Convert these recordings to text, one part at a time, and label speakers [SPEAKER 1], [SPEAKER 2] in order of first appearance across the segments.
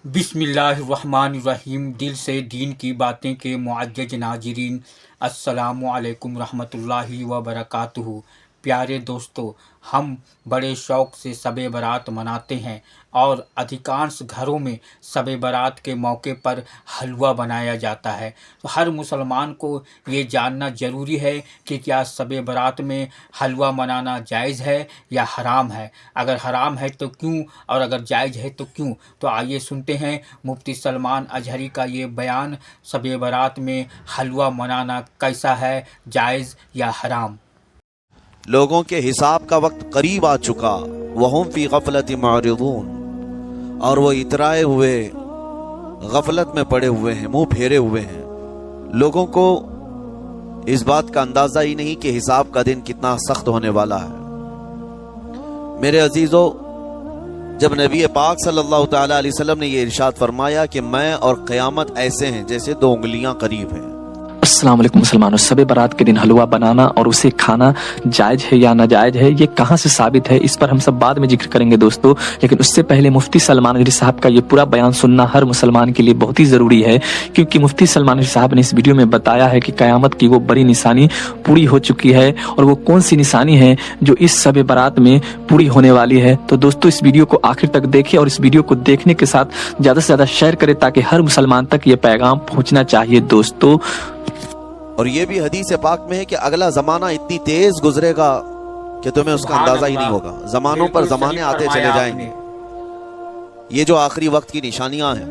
[SPEAKER 1] बिस्मिल्लाहिर्रहमानिर्रहीम। दिल से दीन की बातें के मुअज़्ज़ज़ नाज़रीन, अस्सलामु अलैकुम रहमतुल्लाहि व बरकातुहू। प्यारे दोस्तों, हम बड़े शौक़ से शब-ए बारात मनाते हैं और अधिकांश घरों में शब-ए बारात के मौके पर हलवा बनाया जाता है। तो हर मुसलमान को ये जानना ज़रूरी है कि क्या शब-ए बारात में हलवा बनाना जायज़ है या हराम है। अगर हराम है तो क्यों, और अगर जायज़ है तो क्यों। तो आइए सुनते हैं मुफ्ती सलमान अजहरी का ये बयान, शब-ए बारात में हलवा मनाना कैसा है, जायज़ या हराम।
[SPEAKER 2] लोगों के हिसाब का वक्त करीब आ चुका, वहुम फी गफलति मुअरिदून, और वो इतराए हुए गफलत में पड़े हुए हैं, मुंह फेरे हुए हैं। लोगों को इस बात का अंदाजा ही नहीं कि हिसाब का दिन कितना सख्त होने वाला है। मेरे अजीजों, जब नबी पाक सल्लल्लाहु तआला अलैहि वसल्लम ने ये इरशाद फरमाया कि मैं और क़यामत ऐसे हैं जैसे दो उंगलियां करीब हैं।
[SPEAKER 3] अस्सलाम वालेकुम मुसलमानों, शब-ए बारात के दिन हलवा बनाना और उसे खाना जायज है या नाजायज है, ये कहाँ से साबित है, इस पर हम सब बाद में जिक्र करेंगे दोस्तों। लेकिन उससे पहले मुफ्ती सलमान अजहरी साहब का ये पूरा बयान सुनना हर मुसलमान के लिए बहुत ही जरूरी है, क्योंकि मुफ्ती सलमान अजहरी साहब ने इस वीडियो में बताया है कि क़यामत की वो बड़ी निशानी पूरी हो चुकी है, और वो कौन सी निशानी है जो इस शब-ए बारात में पूरी होने वाली है। तो दोस्तों, इस वीडियो को आखिर तक देखें और इस वीडियो को देखने के साथ ज्यादा से ज्यादा शेयर करें ताकि हर मुसलमान तक ये पैगाम पहुंचना चाहिए दोस्तों।
[SPEAKER 2] और ये भी हदीस पाक में है कि अगला जमाना इतनी तेज गुजरेगा कि तुम्हें उसका अंदाजा ही नहीं होगा। जमानों पर जमाने आते चले जाएंगे। ये जो आखिरी वक्त की निशानियां हैं,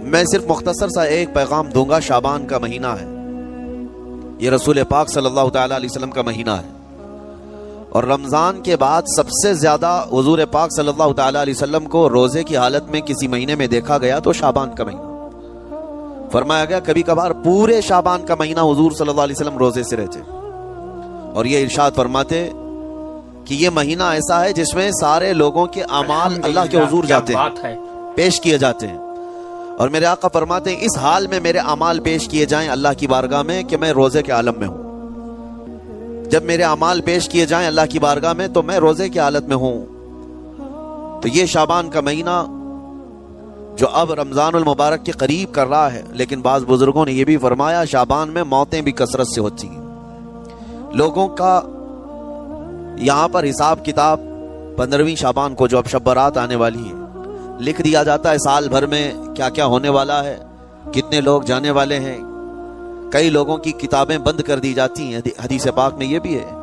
[SPEAKER 2] मैं सिर्फ मुख्तसर सा एक पैगाम दूंगा। शाबान का महीना है, ये रसूल पाक सल्लल्लाहु तआला अलैहि वसल्लम का महीना है, और रमजान के बाद सबसे ज्यादा हुजूर पाक सल्लल्लाहु तआला अलैहि वसल्लम को रोजे की हालत में किसी महीने में देखा गया तो शाबान का महीना। फरमाया गया कभी कभार पूरे शाबान का महीना हुजूर सल्लल्लाहु अलैहि वसल्लम रोजे से रहते, और ये इरशाद फरमाते कि ये महीना ऐसा है जिसमें सारे लोगों के अमाल अल्लाह के हुजूर जाते हैं, पेश किए जाते हैं। और मेरे आका फरमाते हैं इस हाल में मेरे अमाल पेश किए जाएं अल्लाह की बारगाह में कि मैं रोजे के आलम में हूं। जब मेरे अमाल पेश किए जाएं अल्लाह की बारगाह में तो मैं रोजे की हालत में हूं। तो ये शाबान का महीना जो अब रमजानुल मुबारक के करीब कर रहा है, लेकिन बाज़ बुजुर्गों ने यह भी फरमाया शाबान में मौतें भी कसरत से होती हैं। लोगों का यहाँ पर हिसाब किताब 15वीं शाबान को, जो अब शब बारात आने वाली है, लिख दिया जाता है साल भर में क्या क्या होने वाला है, कितने लोग जाने वाले हैं। कई लोगों की किताबें बंद कर दी जाती हैं। हदीस पाक में यह भी है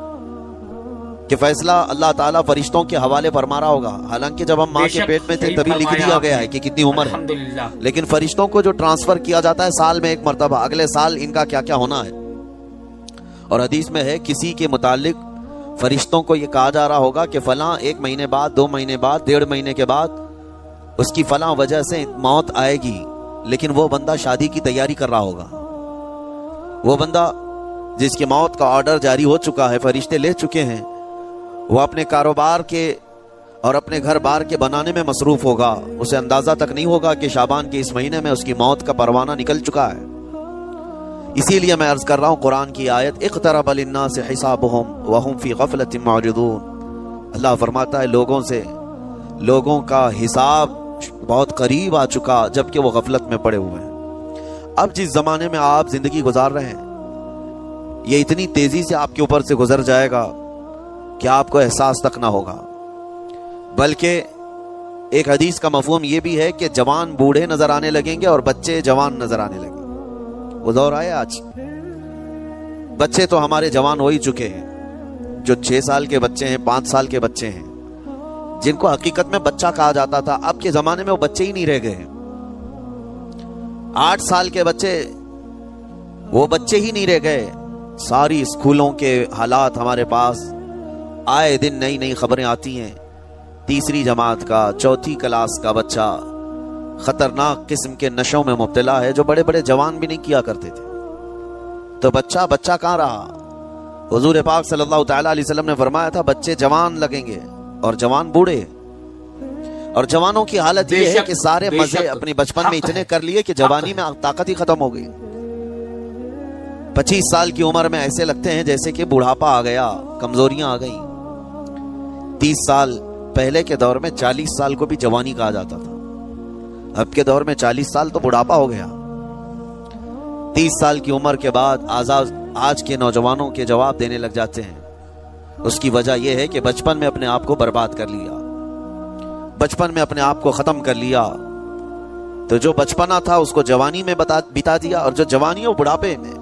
[SPEAKER 2] कि फैसला अल्लाह ताला फरिश्तों के हवाले फरमा रहा होगा। हालांकि जब हम माँ के पेट में थे तभी लिख दिया गया है कि कितनी उम्र है, लेकिन फरिश्तों को जो ट्रांसफर किया जाता है साल में एक मरतबा, अगले साल इनका क्या क्या होना है। और हदीस में है किसी के मुतालिक फरिश्तों को यह कहा जा रहा होगा कि फलां 1 महीने बाद, 2 महीने बाद, 1.5 महीने के बाद उसकी फलां वजह से मौत आएगी, लेकिन वो बंदा शादी की तैयारी कर रहा होगा। वो बंदा जिसकी मौत का ऑर्डर जारी हो चुका है, फरिश्ते ले चुके हैं, वो अपने कारोबार के और अपने घर बार के बनाने में मसरूफ होगा। उसे अंदाजा तक नहीं होगा कि शाबान के इस महीने में उसकी मौत का परवाना निकल चुका है। इसीलिए मैं अर्ज कर रहा हूं कुरान की आयत, इक़्तरब लिन्नास हिसाबुहुम वहुम फी गफलतिन मुअरिदून। अल्लाह फरमाता है लोगों का हिसाब बहुत करीब आ चुका जबकि वो गफलत में पड़े हुए हैं। अब जिस जमाने में आप जिंदगी गुजार रहे हैं, ये इतनी तेजी से आपके ऊपर से गुजर जाएगा कि आपको एहसास तक ना होगा। बल्कि एक हदीस का मफहूम यह भी है कि जवान बूढ़े नजर आने लगेंगे और बच्चे जवान नजर आने लगेंगे। वो दौर आया आज। बच्चे तो हमारे जवान हो ही चुके हैं, जो 6 साल के बच्चे हैं, 5 साल के बच्चे हैं, जिनको हकीकत में बच्चा कहा जाता था, अब के जमाने में वो बच्चे ही नहीं रह गए। 8 साल के बच्चे, वो बच्चे ही नहीं रह गए। सारी स्कूलों के हालात हमारे पास आए दिन नई नई खबरें आती हैं। 3री जमात का, 4थी क्लास का बच्चा खतरनाक किस्म के नशों में मुब्तला है, जो बड़े बड़े जवान भी नहीं किया करते थे। तो बच्चा कहाँ रहा। हुजूर पाक सल्लल्लाहु तआला अलैहि वसल्लम ने फरमाया था बच्चे जवान लगेंगे और जवान बूढ़े। और जवानों की हालत ये है कि सारे मजे अपने बचपन में इतने कर लिए कि जवानी में ताकत ही खत्म हो गई। 25 साल की उम्र में ऐसे लगते हैं जैसे कि बुढ़ापा आ गया, कमजोरियां आ गई। 30 साल पहले के दौर में 40 साल को भी जवानी कहा जाता था। اب کے دور میں 40 سال تو بڑھاپا ہو گیا. 30 سال کی عمر کے بعد آج کے نوجوانوں کے جواب دینے لگ جاتے ہیں. اس کی وجہ یہ ہے کہ بچپن میں اپنے آپ کو برباد کر لیا, بچپن میں اپنے آپ کو ختم کر لیا. تو جو بچپنا تھا اس کو جوانی میں بتا دیا, اور جو جوانی وہ بڑھاپے میں.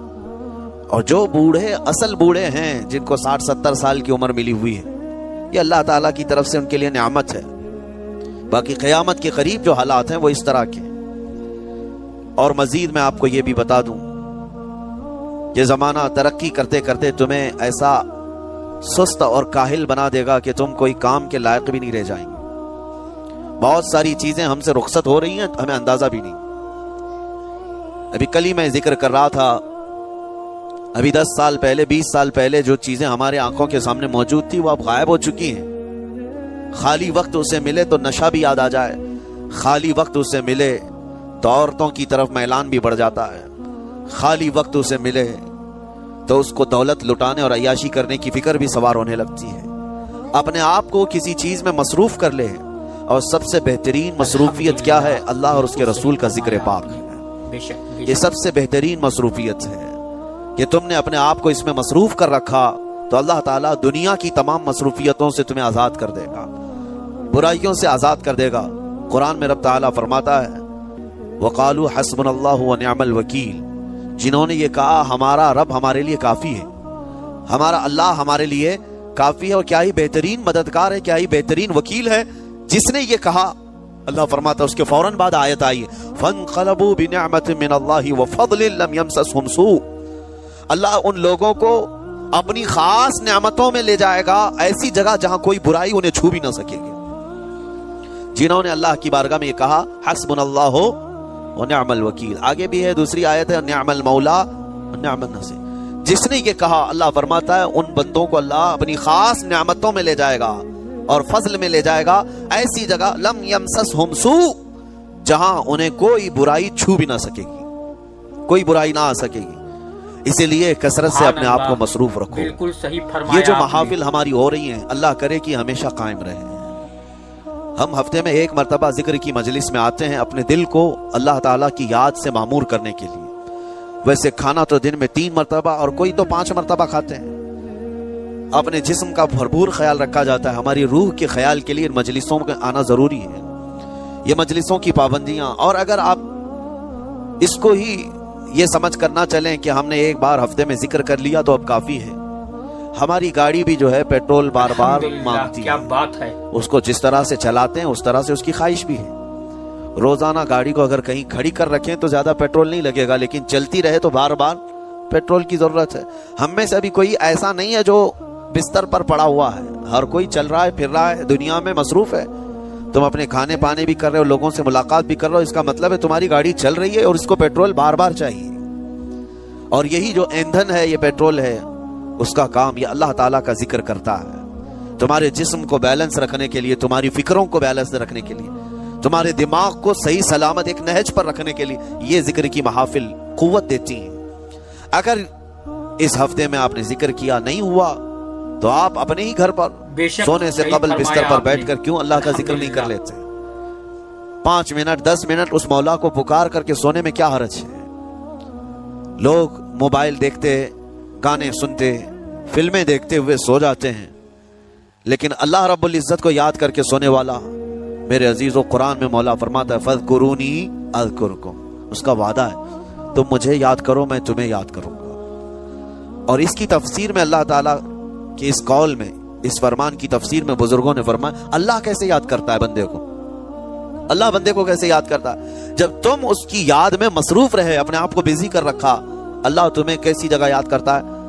[SPEAKER 2] اور جو بوڑھے اصل بوڑھے ہیں جن کو 60-70 سال کی عمر ملی ہوئی ہے, یہ اللہ تعالیٰ کی طرف سے ان کے لیے نعمت ہے. باقی قیامت کے قریب جو حالات ہیں وہ اس طرح کے. اور مزید میں آپ کو یہ بھی بتا دوں, یہ زمانہ ترقی کرتے کرتے تمہیں ایسا سست اور کاہل بنا دے گا کہ تم کوئی کام کے لائق بھی نہیں رہ جائیں گے. بہت ساری چیزیں ہم سے رخصت ہو رہی ہیں, ہمیں اندازہ بھی نہیں. ابھی کل ہی میں ذکر کر رہا تھا, ابھی 10 سال پہلے 20 سال پہلے جو چیزیں ہمارے آنکھوں کے سامنے موجود تھی وہ اب غائب ہو چکی ہیں. خالی وقت اسے ملے تو نشہ بھی یاد آ جائے, خالی وقت اسے ملے تو عورتوں کی طرف میلان بھی بڑھ جاتا ہے, خالی وقت اسے ملے تو اس کو دولت لٹانے اور عیاشی کرنے کی فکر بھی سوار ہونے لگتی ہے. اپنے آپ کو کسی چیز میں مصروف کر لے, اور سب سے بہترین مصروفیت کیا ہے؟ اللہ اور اس کے رسول کا ذکر پاک. یہ سب سے بہترین مصروفیت ہے کہ تم نے اپنے آپ کو اس میں مصروف کر رکھا تو اللہ تعالیٰ دنیا کی تمام مصروفیتوں سے تمہیں آزاد کر دے گا, برائیوں سے آزاد کر دے گا. قرآن میں رب تعالیٰ فرماتا ہے وَقَالُوا حَسْبُنَ اللَّهُ وَنِعْمَ الْوَكِيلُ, جنہوں نے یہ کہا ہمارا رب ہمارے لیے کافی ہے, ہمارا اللہ ہمارے لیے کافی ہے. اور کیا ہی بہترین مددگار ہے, کیا ہی بہترین وکیل ہے جس نے یہ کہا. اللہ فرماتا ہے اس کے فوراً بعد آیت آئی فَانْقَلَبُوا بِنِعْمَةٍ مِّنَ اللَّهِ وَفَضْلٍ لَمْ يَمْسَسْهُمْ سُوءٌ, اللہ ان لوگوں کو اپنی خاص نعمتوں میں لے جائے گا, ایسی جگہ جہاں کوئی برائی انہیں چھو بھی نہ سکے گی. جنہوں نے اللہ کی بارگاہ میں یہ کہا حسبنا اللہ ونعم الوکیل. آگے بھی ہے دوسری آیت ہے نعم المولا ونعم النصیر. جس نے یہ کہا, اللہ فرماتا ہے ان بندوں کو اللہ اپنی خاص نعمتوں میں لے جائے گا اور فضل میں لے جائے گا, ایسی جگہ لم یمسسہم سوء, جہاں انہیں کوئی برائی چھو بھی نہ سکے گی, کوئی برائی نہ آ سکے گی. اسی لیے کثرت سے اپنے آپ کو مصروف رکھو.
[SPEAKER 1] بالکل صحیح فرمایا.
[SPEAKER 2] یہ جو محافل ہماری ہو رہی ہیں اللہ کرے کہ ہمیشہ قائم رہے. ہم ہفتے میں 1 مرتبہ ذکر کی مجلس میں آتے ہیں اپنے دل کو اللہ تعالیٰ کی یاد سے معمور کرنے کے لیے. ویسے کھانا تو دن میں 3 مرتبہ اور کوئی تو 5 مرتبہ کھاتے ہیں. اپنے جسم کا بھرپور خیال رکھا جاتا ہے. ہماری روح کے خیال کے لیے مجلسوں میں آنا ضروری ہے. یہ مجلسوں کی پابندیاں, اور اگر آپ اس کو ہی یہ سمجھ کر نہ چلیں کہ ہم نے ایک بار ہفتے میں ذکر کر لیا تو اب کافی ہے. ہماری گاڑی بھی جو ہے پیٹرول بار بار مانگتی ہے.
[SPEAKER 1] کیا بات ہے.
[SPEAKER 2] اس کو جس طرح سے چلاتے ہیں اس طرح سے اس کی خواہش بھی ہے. روزانہ گاڑی کو اگر کہیں کھڑی کر رکھیں تو زیادہ پیٹرول نہیں لگے گا, لیکن چلتی رہے تو بار بار پیٹرول کی ضرورت ہے. ہم میں سے ابھی کوئی ایسا نہیں ہے جو بستر پر پڑا ہوا ہے. ہر کوئی چل رہا ہے, پھر رہا ہے, دنیا میں مصروف ہے. تم اپنے کھانے پانے بھی کر رہے ہو, لوگوں سے ملاقات بھی کر رہے ہو, اس کا مطلب ہے تمہاری گاڑی چل رہی ہے اور اس کو پیٹرول بار بار چاہیے. اور یہی جو ایندھن ہے, یہ پیٹرول ہے, اس کا کام یہ اللہ تعالیٰ کا ذکر کرتا ہے. تمہارے جسم کو بیلنس رکھنے کے لیے, تمہاری فکروں کو بیلنس رکھنے کے لیے, تمہارے دماغ کو صحیح سلامت ایک نہج پر رکھنے کے لیے یہ ذکر کی محافل قوت دیتی ہیں. اگر اس ہفتے میں آپ نے ذکر کیا نہیں ہوا تو آپ اپنے ہی گھر پر سونے سے قبل بستر پر بیٹھ کر کیوں اللہ کا ذکر نہیں کر لیتے؟ 5 منٹ 10 منٹ اس مولا کو پکار کر کے سونے میں کیا حرج ہے؟ لوگ موبائل دیکھتے, گانے سنتے, فلمیں دیکھتے ہوئے سو جاتے ہیں, لیکن اللہ رب العزت کو یاد کر کے سونے والا, میرے عزیزو, قرآن میں مولا فرماتا ہے فَاذْكُرُونِي أَذْكُرْكُمْ, اس کا وعدہ ہے تم مجھے یاد کرو میں تمہیں یاد کروں گا. اور اس کی تفسیر میں اللہ تعالیٰ کہ اس قول میں, اس فرمان کی تفسیر میں بزرگوں نے فرمایا اللہ کیسے یاد کرتا ہے بندے کو, اللہ بندے کو کیسے یاد کرتا ہے؟ جب تم اس کی یاد میں مصروف رہے, اپنے آپ کو بزی کر رکھا, اللہ تمہیں کیسی جگہ یاد کرتا ہے؟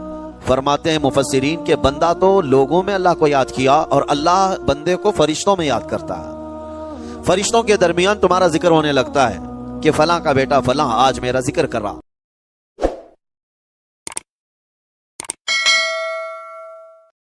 [SPEAKER 2] فرماتے ہیں مفسرین کہ بندہ تو لوگوں میں اللہ کو یاد کیا اور اللہ بندے کو فرشتوں میں یاد کرتا ہے. فرشتوں کے درمیان تمہارا ذکر ہونے لگتا ہے کہ فلاں کا بیٹا فلاں آج میرا ذکر کر رہا,